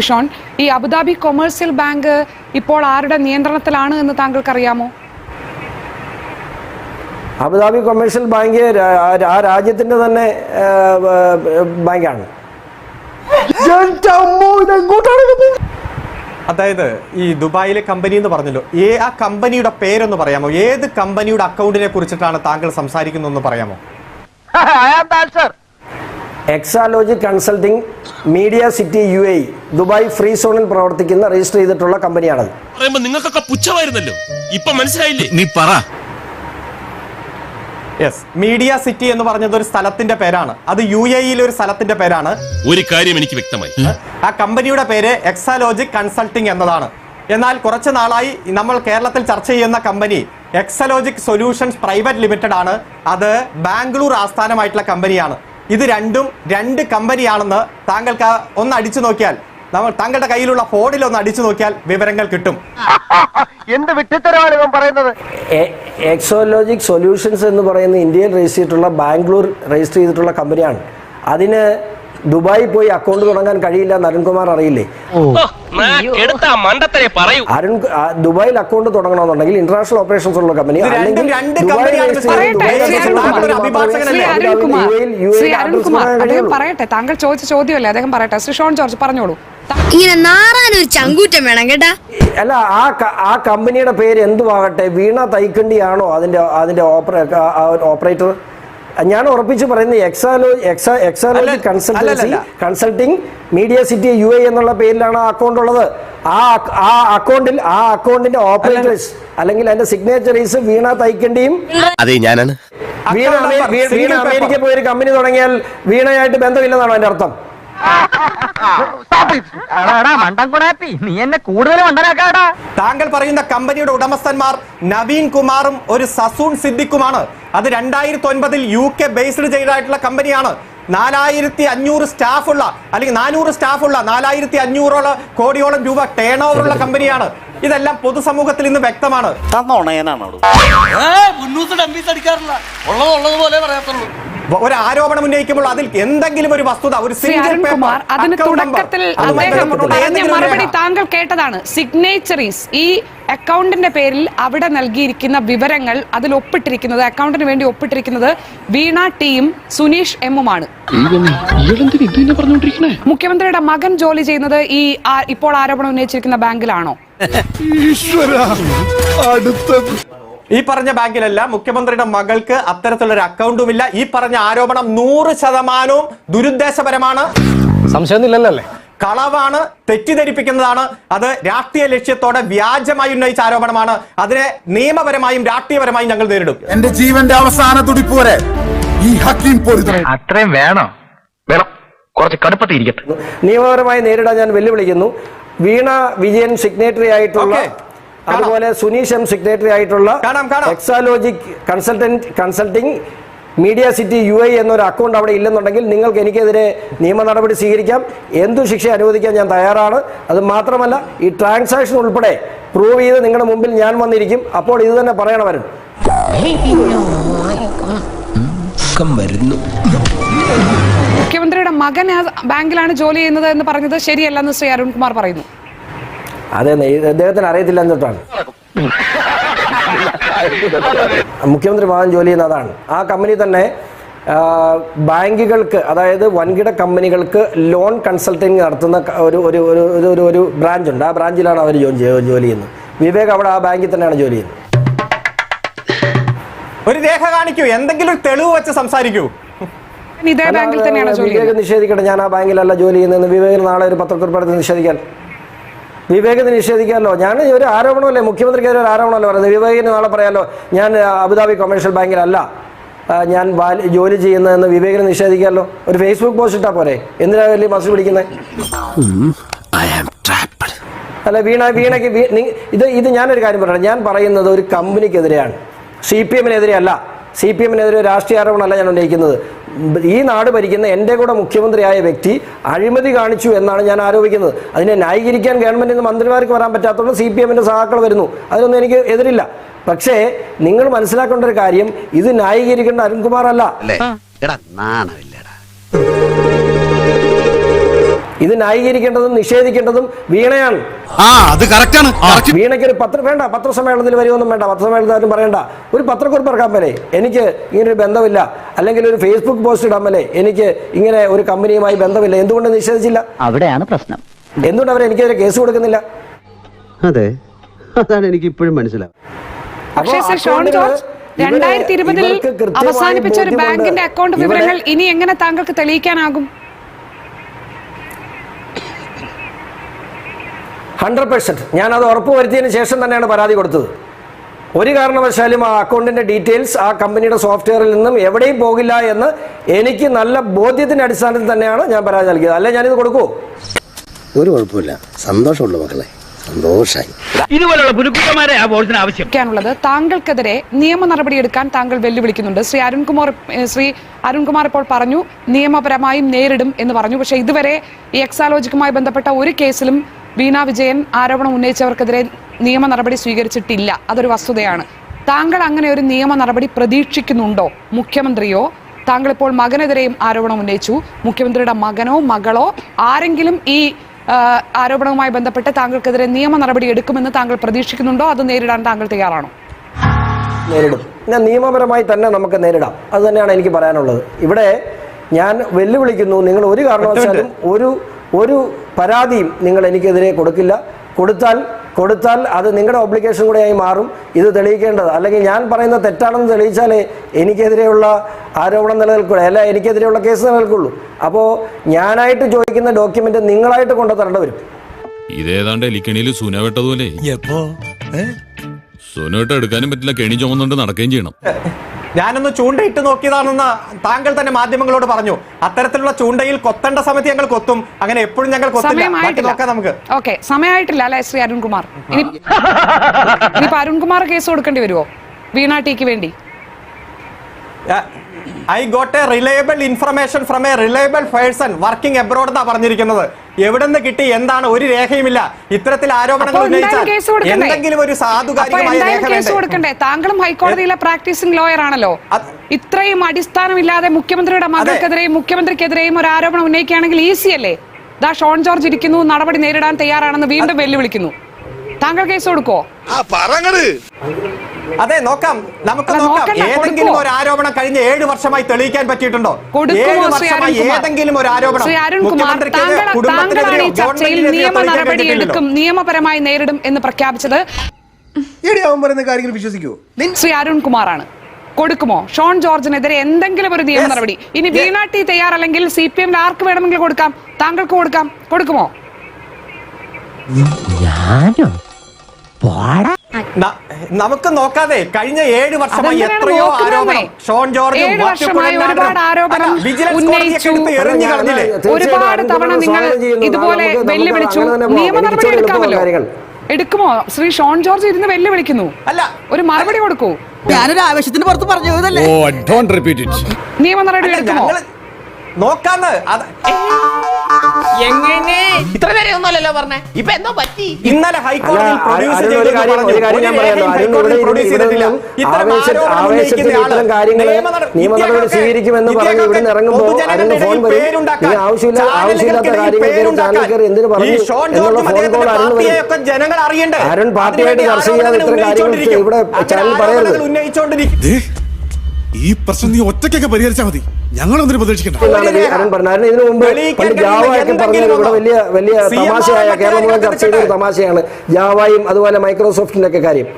Sean, ഈ Abu Dhabi commercial bank ഇപ്പോൾ ആരുടെ നിയന്ത്രണത്തിലാണ് എന്ന് താങ്കൾക്കറിയാമോ? അബുദാബി കൊമേഴ്സ്യൽ ബാങ്ക് ആ രാജ്യത്തിന്റെ തന്നെ ബാങ്കാണ്. അതായത് ഈ ദുബായിലെ കമ്പനി എന്ന് പറഞ്ഞല്ലോ, ആ കമ്പനിയുടെ പേരൊന്ന് പറയാമോ? ഏത് കമ്പനിയുടെ അക്കൗണ്ടിനെ കുറിച്ചിട്ടാണ് താങ്കൾ സംസാരിക്കുന്നതെന്ന് പറയാമോ? Exalogic consulting media city UAE Dubai free സോണിൽ പ്രവർത്തിക്കുന്ന രജിസ്റ്റർ ചെയ്തിട്ടുള്ള കമ്പനിയാണത്. നിങ്ങൾക്കൊക്കെ പുച്ഛമായിരുന്നല്ലോ, ഇപ്പൊ മനസ്സിലായില്ലേ? നീ പറ. യെസ്, മീഡിയ സിറ്റി എന്ന് പറഞ്ഞത് ഒരു സ്ഥലത്തിന്റെ പേരാണ്. അത് UAE ഒരു സ്ഥലത്തിന്റെ പേരാണ്. ഒരു കാര്യം എനിക്ക് വ്യക്തമായി, ആ കമ്പനിയുടെ പേര് എക്സാലോജിക് കൺസൾട്ടിംഗ് എന്നതാണ്. എന്നാൽ കുറച്ചു നാളായി നമ്മൾ കേരളത്തിൽ ചർച്ച ചെയ്യുന്ന company Exalogic solutions private limited ആണ്. അത് ബാംഗ്ലൂർ ആസ്ഥാനമായിട്ടുള്ള കമ്പനിയാണ്. ഇത് രണ്ട് കമ്പനിയാണെന്ന് താങ്കൾക്ക് ഒന്ന് അടിച്ചു നോക്കിയാൽ, താങ്കളുടെ കയ്യിലുള്ള ഫോണിൽ ഒന്ന് അടിച്ചു നോക്കിയാൽ വിവരങ്ങൾ കിട്ടും. എന്ത് വിട്ടിത്തരമാണ് ഇവൻ പറയുന്നത്? എക്സോലോജിക് സൊല്യൂഷൻസ് എന്ന് പറയുന്ന ഇന്ത്യയിൽ രജിസ്റ്റർ ചെയ്തിട്ടുള്ള ബാംഗ്ലൂർ രജിസ്റ്റർ ചെയ്തിട്ടുള്ള കമ്പനിയാണ്. അതിന് ദുബായി പോയി അക്കൗണ്ട് തുടങ്ങാൻ കഴിയില്ല എന്ന് അരുൺകുമാർ അറിയില്ലേ? ദുബായിൽ അക്കൗണ്ട് തുടങ്ങണമെന്നുണ്ടെങ്കിൽ ഇന്റർനാഷണൽ ഓപ്പറേഷൻസ് ഉള്ള കമ്പനി പറയട്ടെ. താങ്കൾ ചോദിച്ച ചോദ്യമല്ലേ, അദ്ദേഹം പറയട്ടെ. ശ്രീ ഷോൺ ജോർജ് പറഞ്ഞോളൂ. ഇങ്ങനെ നാറാനൊരു ചങ്കൂറ്റം വേണം കേട്ടാ. അല്ല, ആ കമ്പനിയുടെ പേര് എന്തുവാകട്ടെ, വീണ തൈക്കണ്ടിയാണോ അതിന്റെ ഓപ്പറേറ്റർ? ഞാൻ ഉറപ്പിച്ച് പറയുന്നത് Exalogic consulting media city UAE എന്നുള്ള പേരിലാണ് ആ അക്കൗണ്ട് ഉള്ളത്. ആ അക്കൗണ്ടിന്റെ ഓപ്പറേറ്റേഴ്സ് അല്ലെങ്കിൽ അതിന്റെ സിഗ്നേച്ചറീസ് വീണ തൈക്കണ്ടിയും. അതെ, ഞാനാണ്. വീണ അമേരിക്കയിൽ പോയി ഒരു കമ്പനി തുടങ്ങിയാൽ വീണയായിട്ട് ബന്ധമില്ലെന്നാണോ അതിന്റെ അർത്ഥം? നീ എന്നെ കൂടുതൽ മണ്ടനാക്കാടാ. താങ്കൾ പറയുന്ന കമ്പനിയുടെ ഉടമസ്ഥന്മാർ നവീൻ കുമാറും ഒരു സസൂൺ സിദ്ദിഖുമാണ്. അത് 2009 UK ബേസ്ഡ് ചെയ്തായിട്ടുള്ള കമ്പനിയാണ്. 4500 സ്റ്റാഫുള്ള അല്ലെങ്കിൽ 400 സ്റ്റാഫുള്ള 4500 കോടിയോളം രൂപ ടേൺ ഓവർ ഉള്ള കമ്പനിയാണ്. ഇതെല്ലാം പൊതുസമൂഹത്തിൽ ഇന്ന് വ്യക്തമാണ്. ഒരു ആരോപണം ഉന്നയിക്കുമ്പോൾ അതിൽ എന്തെങ്കിലും ഒരു വസ്തുത, ഒരു അതിന് തുടക്കത്തിൽ മറുപടി താങ്കൾ കേട്ടതാണ്. സിഗ്നേച്ചറീസ്, ഈ അക്കൗണ്ടിന്റെ പേരിൽ അവിടെ നൽകിയിരിക്കുന്ന വിവരങ്ങൾ, അതിൽ ഒപ്പിട്ടിരിക്കുന്നത്, അക്കൗണ്ടിന് വേണ്ടി ഒപ്പിട്ടിരിക്കുന്നത് വീണ ടിയും സുനീഷ് എമ്മുമാണ്. മുഖ്യമന്ത്രിയുടെ മകൻ ജോലി ചെയ്യുന്നത് ഈ ഇപ്പോൾ ആരോപണം ഉന്നയിച്ചിരിക്കുന്ന ബാങ്കിലാണോ? ഈ പറഞ്ഞ ബാങ്കിലല്ല. മുഖ്യമന്ത്രിയുടെ മകൾക്ക് അത്തരത്തിലൊരു അക്കൗണ്ടുമില്ല. ഈ പറഞ്ഞ ആരോപണം 100% ദുരുദ്ദേശപരമാണ്. സംശയമൊന്നുമില്ലല്ലേ? കളവാണ്, തെറ്റിദ്ധരിപ്പിക്കുന്നതാണ്. അത് രാഷ്ട്രീയ ലക്ഷ്യത്തോടെ വ്യാജമായി ഉന്നയിച്ച ആരോപണമാണ്. അതിനെ നിയമപരമായും രാഷ്ട്രീയപരമായും ഞങ്ങൾ നേരിടും. എന്റെ ജീവന്റെ അവസാന തുടിപ്പ് വരെ ഈ ഹക്കീം അത്രയും വേണം, കുറച്ച് കടുപ്പത്തിരിക്കട്ടെ. നിയമപരമായി നേരിടാൻ ഞാൻ വെല്ലുവിളിക്കുന്നു. വീണ വിജയൻ സിഗ്നേറ്ററി ആയിട്ടുള്ള, അതുപോലെ സുനീഷ് എം സിഗ്നേറ്ററി ആയിട്ടുള്ള Exalogic consulting media city UAE എന്നൊരു അക്കൗണ്ട് അവിടെ ഇല്ലെന്നുണ്ടെങ്കിൽ നിങ്ങൾക്ക് എനിക്കെതിരെ നിയമ നടപടി സ്വീകരിക്കാം. എന്തു ശിക്ഷ അനുവദിക്കാൻ ഞാൻ തയ്യാറാണ്. അത് മാത്രമല്ല, ഈ ട്രാൻസാക്ഷൻ ഉൾപ്പെടെ പ്രൂവ് ചെയ്ത് നിങ്ങളുടെ മുമ്പിൽ ഞാൻ വന്നിരിക്കും. അപ്പോൾ ഇത് തന്നെ പറയണവരും. മുഖ്യമന്ത്രിയുടെ മകൻ ബാങ്കിലാണ് ജോലി ചെയ്യുന്നത് എന്ന് പറഞ്ഞത് ശരിയല്ലെന്ന് ശ്രീ അരുൺകുമാർ പറയുന്നു. അതെ, അദ്ദേഹത്തിന് അറിയത്തില്ല എന്നിട്ടാണ്. മുഖ്യമന്ത്രി മകൻ ജോലി ചെയ്യുന്ന അതാണ്. ആ കമ്പനി തന്നെ ബാങ്കുകൾക്ക്, അതായത് വൻകിട കമ്പനികൾക്ക് ലോൺ കൺസൾട്ടിങ് നടത്തുന്ന ഒരു ബ്രാഞ്ച് ഉണ്ട്. ആ ബ്രാഞ്ചിലാണ് അവർ ജോലി ചെയ്യുന്നത്. വിവേക് അവിടെ ആ ബാങ്കിൽ തന്നെയാണ് ജോലി ചെയ്യുന്നത്. ഒരു രേഖ കാണിക്കൂ, എന്തെങ്കിലും ഒരു തെളിവ് വെച്ച് സംസാരിക്കൂ. വിവേക് നിഷേധിക്കട്ടെ, ഞാൻ ആ ബാങ്കിലല്ല ജോലി ചെയ്യുന്നതെന്ന് വിവേകിന് നാളെ ഒരു പത്രക്കുറിപ്പെടുത്തി നിഷേധിക്കാൻ. വിവേകത്തിന് നിഷേധിക്കാമല്ലോ. ഞാൻ ഒരു ആരോപണമല്ലേ, മുഖ്യമന്ത്രിക്കെതിരെ ഒരു ആരോപണമല്ലേ പറയുന്നത്. വിവേകിന് നാളെ പറയാമല്ലോ ഞാൻ അബുദാബി കൊമേഴ്ഷ്യൽ ബാങ്കിലല്ല ഞാൻ ജോലി ചെയ്യുന്നതെന്ന് വിവേകിന് നിഷേധിക്കാമല്ലോ. ഒരു ഫേസ്ബുക്ക് പോസ്റ്റ് ഇട്ടാ പോരെ? എന്തിനാ വലിയ മസിൽ പിടിക്കുന്നത്? അല്ല, വീണയ്ക്ക് ഇത് ഞാനൊരു കാര്യം പറയണം. ഞാൻ പറയുന്നത് ഒരു കമ്പനിക്കെതിരെയാണ്, CPM-നെതിരെ അല്ല. CPM-നെതിരെ രാഷ്ട്രീയ ആരോപണമല്ല ഞാൻ ഉന്നയിക്കുന്നത്. ഈ നാട് ഭരിക്കുന്ന എൻ്റെ കൂടെ മുഖ്യമന്ത്രിയായ വ്യക്തി അഴിമതി കാണിച്ചു എന്നാണ് ഞാൻ ആരോപിക്കുന്നത്. അതിനെ ന്യായീകരിക്കാൻ ഗവൺമെന്റിൽ നിന്ന് മന്ത്രിമാർക്ക് വരാൻ പറ്റാത്തതുകൊണ്ട് CPM-ന്റെ സഹാക്കൾ വരുന്നു. അതിനൊന്നും എനിക്ക് എതിരില്ല. പക്ഷേ നിങ്ങൾ മനസ്സിലാക്കേണ്ട ഒരു കാര്യം, ഇത് ന്യായീകരിക്കേണ്ട അരുൺകുമാർ അല്ല, ഇത് ന്യായീകരിക്കേണ്ടതും നിഷേധിക്കേണ്ടതും വീണയാണ്. വീണയ്ക്ക് ഒരു പത്രസമ്മേളനത്തിൽ വരുമൊന്നും വേണ്ട, പത്രസമ്മേളനത്തിൽ പറയണ്ട, ഒരു പത്രക്കുറിപ്പ് ഇറക്കാൻ പോലെ എനിക്ക് ഇങ്ങനെ ഒരു ബന്ധമില്ല, അല്ലെങ്കിൽ ഒരു ഫേസ്ബുക്ക് പോസ്റ്റ് ഇടാൻ പോലെ എനിക്ക് ഇങ്ങനെ ഒരു കമ്പനിയുമായി ബന്ധമില്ല. എന്തുകൊണ്ട് നിഷേധിച്ചില്ല? അവിടെയാണ് പ്രശ്നം. എന്തുകൊണ്ട് അവർ എനിക്കെതിരെ കേസ് കൊടുക്കുന്നില്ല? അതെ, അതാണ് എനിക്ക് ഇപ്പോഴും മനസ്സിലാവും. പക്ഷേ സർ ഷോൺ ജോർജ് 2020 അവസാനിപ്പിച്ച ഒരു ബാങ്കിന്റെ അക്കൗണ്ട് വിവരങ്ങൾ ഇനി എങ്ങനെ താങ്കൾക്ക് തെളിയിക്കാനാകും? 100% ഞാനത് ഉറപ്പുവരുത്തിയതിന് ശേഷം തന്നെയാണ് പരാതി കൊടുത്തത്. ഒരു കാരണവശാലും ആ അക്കൗണ്ടിന്റെ ഡീറ്റെയിൽസ് ആ കമ്പനിയുടെ സോഫ്റ്റ്വെയറിൽ നിന്നും എവിടെയും പോകില്ല എന്ന് എനിക്ക് നല്ല ബോധ്യത്തിന്റെ അടിസ്ഥാനത്തിൽ തന്നെയാണ് ഞാൻ പരാതി നൽകിയത്. അല്ലെ ഞാനിത് കൊടുക്കൂ? ഒരു കുഴപ്പമില്ല, സന്തോഷമുള്ളൂ മക്കളെ, സന്തോഷായി. ഇതുപോലുള്ള പുരുക്കുമാരെ ആ ബോർഡിന് ആവശ്യം. താങ്കൾക്കെതിരെ നിയമ നടപടിയെടുക്കാൻ താങ്കൾ വെല്ലുവിളിക്കുന്നുണ്ട്. ശ്രീ അരുൺകുമാർ ഇപ്പോൾ പറഞ്ഞു നിയമപരമായും നേരിടും എന്ന് പറഞ്ഞു. പക്ഷേ ഇതുവരെ ഈ എക്സാലോജിക്കുമായി ബന്ധപ്പെട്ട ഒരു കേസിലും വീണ വിജയൻ ആരോപണം ഉന്നയിച്ചവർക്കെതിരെ നിയമ നടപടി സ്വീകരിച്ചിട്ടില്ല. അതൊരു വസ്തുതയാണ്. താങ്കൾ അങ്ങനെ ഒരു നിയമ നടപടി പ്രതീക്ഷിക്കുന്നുണ്ടോ? മുഖ്യമന്ത്രിയോ, താങ്കൾ ഇപ്പോൾ മകനെതിരെയും ആരോപണം ഉന്നയിച്ചു, മുഖ്യമന്ത്രിയുടെ മകനോ മകളോ ആരെങ്കിലും ഈ ആരോപണവുമായി ബന്ധപ്പെട്ട് താങ്കൾക്കെതിരെ നിയമ നടപടി എടുക്കുമെന്ന് താങ്കൾ പ്രതീക്ഷിക്കുന്നുണ്ടോ? അത് നേരിടാൻ താങ്കൾ തയ്യാറാണോ? നേരിടും. ഞാൻ നിയമപരമായി തന്നെ നമുക്ക് നേരിടാം. അത് തന്നെയാണ് എനിക്ക് പറയാനുള്ളത്. ഇവിടെ ഞാൻ വെല്ലുവിളിക്കുന്നു, നിങ്ങൾ ഒരു കാരണവശാലും ഒരു പരാതിയും നിങ്ങൾ എനിക്കെതിരെ കൊടുക്കില്ല. കൊടുത്താൽ അത് നിങ്ങളുടെ ഒബ്ലിഗേഷൻ കൂടെയായി മാറും ഇത് തെളിയിക്കേണ്ടത്. അല്ലെങ്കിൽ ഞാൻ പറയുന്നത് തെറ്റാണെന്ന് തെളിയിച്ചാലേ എനിക്കെതിരെയുള്ള ആരോപണം നിലനിൽക്കുള്ളൂ, അല്ല എനിക്കെതിരെയുള്ള കേസ് നിലനിൽക്കുള്ളൂ. അപ്പോൾ ഞാനായിട്ട് ചോദിക്കുന്ന ഡോക്യുമെന്റ് നിങ്ങളായിട്ട് കൊണ്ടുതരേണ്ടി വരും. ഇതേതാണ്ട് എലിക്കണിയിൽ സുന വെട്ടതുപോലെ സുന വെട്ട എടുക്കാനും പറ്റില്ല, കെണി ചുമന്നുകൊണ്ട് നടക്കുകയും ചെയ്യണം. ഞാനൊന്ന് ചൂണ്ടയിട്ട് നോക്കിയതാണെന്ന് താങ്കൾ തന്നെ മാധ്യമങ്ങളോട് പറഞ്ഞു. അത്തരത്തിലുള്ള ചൂണ്ടയിൽ കൊത്തേണ്ട സമയത്ത് ഞങ്ങൾ കൊത്തും, അങ്ങനെ എപ്പോഴും ഞങ്ങൾ കൊത്തില്ല. നോക്കാം നമുക്ക്. ഓക്കെ, സമയമായിട്ടില്ല അല്ലെ ശ്രീ അരുൺകുമാർ? ഇനിയിപ്പോ അരുൺകുമാർ കേസ് കൊടുക്കേണ്ടി വരുമോ വീണ ടിക്ക് വേണ്ടി? I got A reliable information from A reliable person working abroad എന്നാ പറഞ്ഞിരിക്കുന്നത്. എവിടെ നിന്ന് കിട്ടി? എന്താണ്? ഒരു രേഖയുമില്ല. ഇത്തരത്തിൽ ആരോപണങ്ങൾ ഉന്നയിച്ചാൽ എന്തെങ്കിലും ഒരു സാധുകാരികമായ രേഖ കൊടുക്കണ്ടേ? താങ്കളും ഹൈക്കോടതിയിലെ പ്രാക്ടീസിംഗ് ലോയർ ആണല്ലോ. ഇത്രയും അടിസ്ഥാനമില്ലാതെ മുഖ്യമന്ത്രിയുടെ മകൾക്കെതിരെയും മുഖ്യമന്ത്രിക്കെതിരെയും ഒരു ആരോപണം ഉന്നയിക്കുകയാണെങ്കിൽ ഈസി അല്ലേ? ദാ ഷോൺ ജോർജ് ഇരിക്കുന്നു, നടപടി നേരിടാൻ തയ്യാറാണെന്ന് വീണ്ടും വെല്ലുവിളിക്കുന്നു. താങ്കൾ കേസ് കൊടുക്കോ? അതെ, നോക്കാം, നമുക്ക് നോക്കാം. ഏതെങ്കിലും ഒരു ആരോപണം കഴിഞ്ഞ 7 വർഷമായി തെളിയിക്കാൻ പറ്റിയിട്ടുണ്ടോ? 7 വർഷമായി ഏതെങ്കിലും ഒരു ആരോപണം നിയമ നടപടി എടുക്കും, നിയമപരമായി നേരിടും എന്ന് പ്രഖ്യാപിച്ചത് ശ്രീ അരുൺകുമാറാണ്. കൊടുക്കുമോ ഷോൺ ജോർജിനെതിരെ എന്തെങ്കിലും ഒരു നിയമ നടപടി? ഇനി വീണ ടി തയ്യാറല്ലെങ്കിൽ CPM ആർക്ക് വേണമെങ്കിലും കൊടുക്കാം, താങ്കൾക്ക് കൊടുക്കാം. കൊടുക്കുമോ? നമുക്ക് നോക്കാതെ കഴിഞ്ഞ 7 വർഷമായി എത്രയോ ആരോപണം ഷോൺ ജോർജും ഒരുപാട് തവണ നിങ്ങൾ ഇതുപോലെ വെല്ലുവിളിച്ചു. നിയമ നടപടി എടുക്കാമല്ലോ. എടുക്കുമോ? ശ്രീ ഷോൺ ജോർജ് ഇരുന്ന് വെല്ലുവിളിക്കുന്നു, അല്ല ഒരു മറുപടി കൊടുക്കൂ. ഞാനൊരു ആവേശത്തിന് പുറത്ത് പറഞ്ഞു. നിയമ നടപടി എടുക്കുമോ? നോക്കാന്ന്. ഇത്ര നേരം ഒന്നുമല്ലല്ലോ പറഞ്ഞേ, ഇപ്പൊ എന്തോ പറ്റി? ഇന്നലെ ഹൈക്കോടതിയിൽ നിയമ നടപടി സ്വീകരിക്കുമെന്ന് പറഞ്ഞ് ഇവിടുന്ന് ഇറങ്ങുമ്പോൾ അതിന്റെ ഫോൺ വരും. നീ ആവശ്യമില്ലാത്ത കാര്യങ്ങൾ ചാനൽ കയറി എന്തിനു പറഞ്ഞു എന്നുള്ള ഫോൺ കോൾ അരുൺ പാർട്ടിയായിട്ട് ചർച്ച ചെയ്യാതെ ഇത്തരം കാര്യങ്ങൾ ഇവിടെ ചാനൽ പറയരുത്. ഈ പ്രശ്നം നീ ഒറ്റയ്ക്കൊക്കെ പരിഹരിച്ചാൽ മതി, ഞങ്ങളൊന്നും പ്രതീക്ഷിക്കണ്ട. അരുൺ പറഞ്ഞു ഇതിനു മുമ്പ് ജാവയൊക്കെ പറഞ്ഞത് ഇവിടെ വലിയ തമാശയായ കേരളം മുഴുവൻ ചർച്ച ചെയ്ത ഒരു തമാശയാണ് ജാവയും അതുപോലെ മൈക്രോസോഫ്റ്റിന്റെ ഒക്കെ കാര്യം.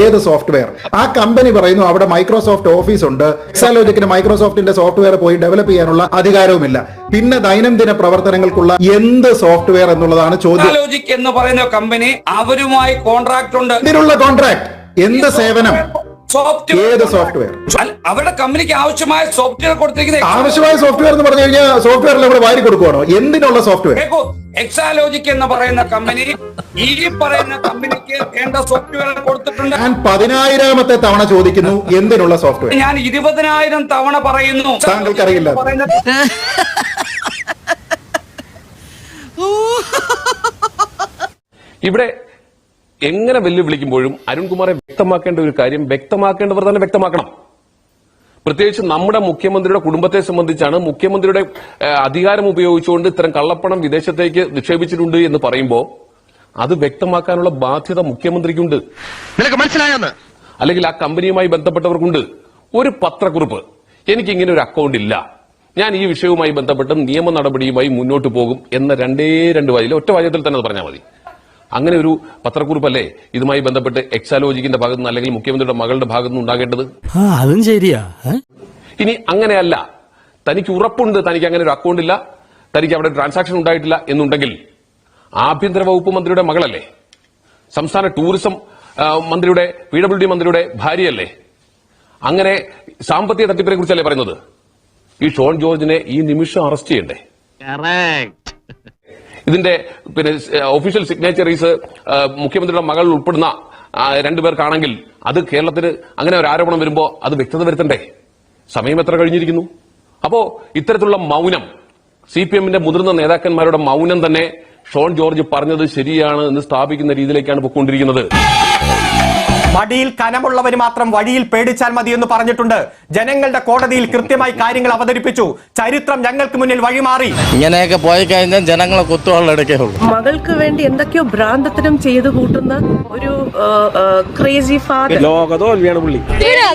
ഏത് സോഫ്റ്റ്വെയർ ആ കമ്പനി പറയുന്നു അവിടെ മൈക്രോസോഫ്റ്റ് ഓഫീസ് ഉണ്ട്, എക്സാലോജിക്കിന് മൈക്രോസോഫ്റ്റിന്റെ സോഫ്റ്റ്വെയർ പോയി ഡെവലപ്പ് ചെയ്യാനുള്ള അധികാരവുമില്ല. പിന്നെ ദൈനംദിന പ്രവർത്തനങ്ങൾക്കുള്ള എന്ത് സോഫ്റ്റ്വെയർ എന്നുള്ളതാണ് ചോദ്യം. എക്സാലോജിക് എന്ന് പറയുന്ന കമ്പനി അവരുമായി കോൺട്രാക്ട് ഉണ്ട്. ഇതിനുള്ള കോൺട്രാക്ട് എന്ത് സേവനം? ഏത് സോഫ്റ്റ്വെയർ? അവരുടെ കമ്പനിക്ക് ആവശ്യമായ സോഫ്റ്റ്വെയർ കൊടുത്തിരിക്കുന്നത്. ആവശ്യമായ സോഫ്റ്റ്വെയർ എന്ന് പറഞ്ഞു കഴിഞ്ഞാൽ സോഫ്റ്റ്വെയറിൽ ഇവിടെ വാരി കൊടുക്കുവാണോ? എന്തിനുള്ള സോഫ്റ്റ്വെയർ? എക്സാലോജിക് എന്ന് പറയുന്ന കമ്പനി ഈ പറയുന്ന കമ്പനിക്ക് വേണ്ട സോഫ്റ്റ്വെയർ കൊടുത്തിട്ടുണ്ട്. ഞാൻ 10,000-ാമത്തെ തവണ ചോദിക്കുന്നു, എന്തിനുള്ള സോഫ്റ്റ്വെയർ? ഞാൻ 20,000 തവണ പറയുന്നു. താങ്കൾക്കറിയില്ല. ഇവിടെ എങ്ങനെ വെല്ലുവിളിക്കുമ്പോഴും അരുൺകുമാറെ വ്യക്തമാക്കേണ്ട ഒരു കാര്യം വ്യക്തമാക്കേണ്ടവർ തന്നെ വ്യക്തമാക്കണം. പ്രത്യേകിച്ച് നമ്മുടെ മുഖ്യമന്ത്രിയുടെ കുടുംബത്തെ സംബന്ധിച്ചാണ് മുഖ്യമന്ത്രിയുടെ അധികാരം ഉപയോഗിച്ചുകൊണ്ട് ഇത്തരം കള്ളപ്പണം വിദേശത്തേക്ക് നിക്ഷേപിച്ചിട്ടുണ്ട് എന്ന് പറയുമ്പോൾ അത് വ്യക്തമാക്കാനുള്ള ബാധ്യത മുഖ്യമന്ത്രിക്കുണ്ട്. നിനക്ക് മനസ്സിലായെന്ന്? അല്ലെങ്കിൽ ആ കമ്പനിയുമായി ബന്ധപ്പെട്ടവർക്കുണ്ട്. ഒരു പത്രക്കുറിപ്പ്, എനിക്കിങ്ങനെ ഒരു അക്കൗണ്ട് ഇല്ല, ഞാൻ ഈ വിഷയവുമായി ബന്ധപ്പെട്ട് നിയമ നടപടിയുമായി മുന്നോട്ട് പോകും എന്ന രണ്ട് വാചകം ഒറ്റ വാചകത്തിൽ തന്നെ അത് പറഞ്ഞാൽ മതി. അങ്ങനെ ഒരു പത്രക്കുറിപ്പല്ലേ ഇതുമായി ബന്ധപ്പെട്ട് എക്സാലോജിക്കിന്റെ ഭാഗത്തു നിന്ന് അല്ലെങ്കിൽ മുഖ്യമന്ത്രിയുടെ മകളുടെ ഭാഗത്തു നിന്ന് ഉണ്ടാകേണ്ടത്? അതും ശരിയാ. ഇനി അങ്ങനെയല്ല, തനിക്ക് ഉറപ്പുണ്ട് തനിക്ക് അങ്ങനെ ഒരു അക്കൗണ്ട് ഇല്ല, തനിക്ക് അവിടെ ട്രാൻസാക്ഷൻ ഉണ്ടായിട്ടില്ല എന്നുണ്ടെങ്കിൽ ആഭ്യന്തര വകുപ്പ് മന്ത്രിയുടെ മകളല്ലേ, സംസ്ഥാന ടൂറിസം മന്ത്രിയുടെ PWD മന്ത്രിയുടെ ഭാര്യയല്ലേ, അങ്ങനെ സാമ്പത്തിക തട്ടിപ്പിനെ കുറിച്ചല്ലേ പറയുന്നത്? ഈ ഷോൺ ജോർജിനെ ഈ നിമിഷം അറസ്റ്റ് ചെയ്യണ്ടേ? ഇതിന്റെ ഒഫീഷ്യൽ സിഗ്നേച്ചറീസ് മുഖ്യമന്ത്രിയുടെ മകൾ ഉൾപ്പെടുന്ന രണ്ടുപേർക്കാണെങ്കിൽ അത് കേരളത്തിന് അങ്ങനെ ഒരു ആരോപണം വരുമ്പോ അത് വ്യക്തത വരുത്തണ്ടേ? സമയം എത്ര കഴിഞ്ഞിരിക്കുന്നു? അപ്പോ ഇത്തരത്തിലുള്ള മൗനം, CPM-ന്റെ മുതിർന്ന നേതാക്കന്മാരുടെ മൗനം തന്നെ ഷോൺ ജോർജ് പറഞ്ഞത് ശരിയാണ് എന്ന് സ്ഥാപിക്കുന്ന രീതിയിലേക്കാണ് പോയിക്കൊണ്ടിരിക്കുന്നത്. മടിയിൽ കനമുള്ളവര് മാത്രം വഴിയിൽ പേടിച്ചാൽ മതി എന്ന് പറഞ്ഞിട്ടുണ്ട്. ജനങ്ങളുടെ കോടതിയിൽ കൃത്യമായി കാര്യങ്ങൾ അവതരിപ്പിച്ചു. ചരിത്രം ഞങ്ങൾക്ക് മുന്നിൽ വഴിമാറി. ഇങ്ങനെയൊക്കെ പോയി കഴിഞ്ഞാൽ ജനങ്ങളെ കുത്തുവെള്ളെടുക്കേ ഉള്ളൂ. മകൾക്ക് വേണ്ടി എന്തൊക്കെയോ ഭ്രാന്തത്തിനും ചെയ്തു കൂട്ടുന്ന ഒരു ക്രേസി ഫാദർ. ലോകതോൽവിയാണ് പുള്ളി.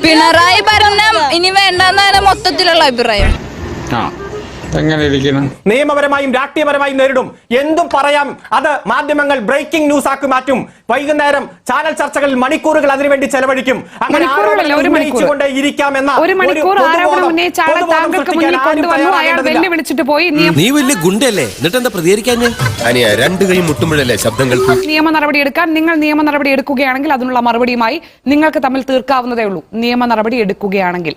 പിണറായി ഭരണം ഇനി വേണ്ടെന്നാണ് മൊത്തത്തിലുള്ള അഭിപ്രായം. നിയമപരമായും രാഷ്ട്രീയപരമായും നേരിടും. എന്തും പറയാം. അത് മാധ്യമങ്ങൾ ബ്രേക്കിംഗ് ന്യൂസ് ആക്കി മാറ്റും. വൈകുന്നേരം ചാനൽ ചർച്ചകളിൽ മണിക്കൂറുകൾ അതിനുവേണ്ടി ചെലവഴിക്കും. അങ്ങനെ നീ വലിയ ഗുണ്ടല്ലേ, എന്നിട്ട് എന്താ പ്രതികരിക്കാൻ? രണ്ടു കൈ മുട്ടുമ്പോഴല്ലേ ശബ്ദങ്ങൾ. നിയമ നടപടി എടുക്കാൻ നിങ്ങൾ നിയമ നടപടി എടുക്കുകയാണെങ്കിൽ അതിനുള്ള മറുപടിയുമായി നിങ്ങൾക്ക് തമ്മിൽ തീർക്കാവുന്നതേ ഉള്ളൂ. നിയമ നടപടി എടുക്കുകയാണെങ്കിൽ